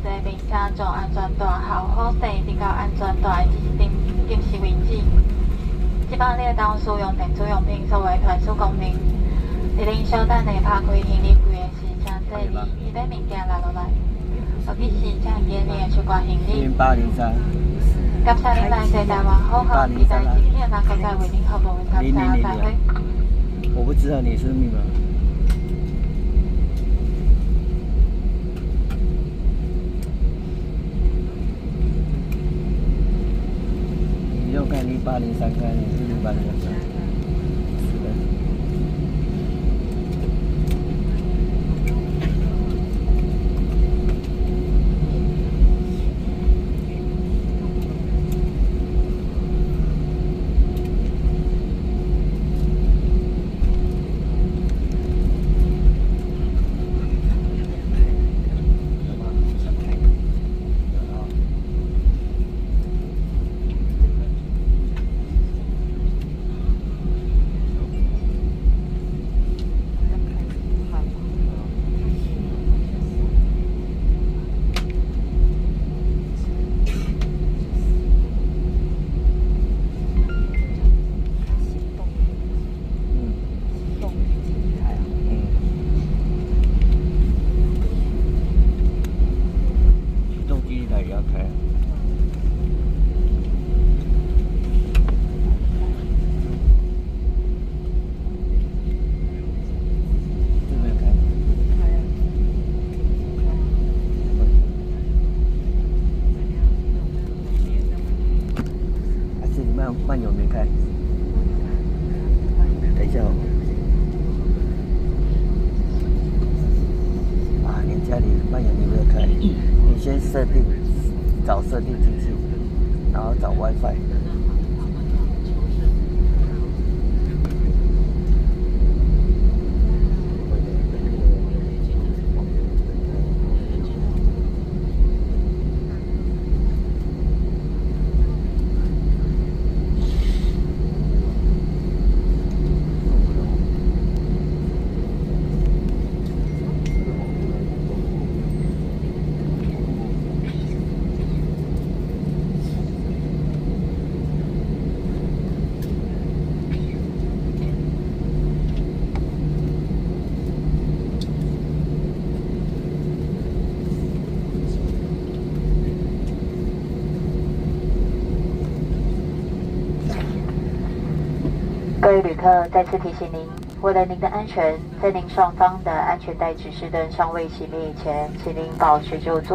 坐并且将安全带好好带，直到安全带停止为止。即摆你会当使用电子用品作为传输功能。伫恁小等下拍开行李柜的时，请坐你伊把物件拿落来。尤其是请记你的出关行李。0803。感谢您来坐台湾好好期待今天能够再为您服务，感谢再会。我不知道你是密码。你又看0803看你是0803。是的。也要开。这边开。开啊。还是慢油没开？等一下哦。啊，你家里慢油你没有开，你先找设定进去，然后找 WiFi。各位旅客，再次提醒您，为了您的安全，在您上方的安全带指示灯尚未熄灭以前，请您保持就坐。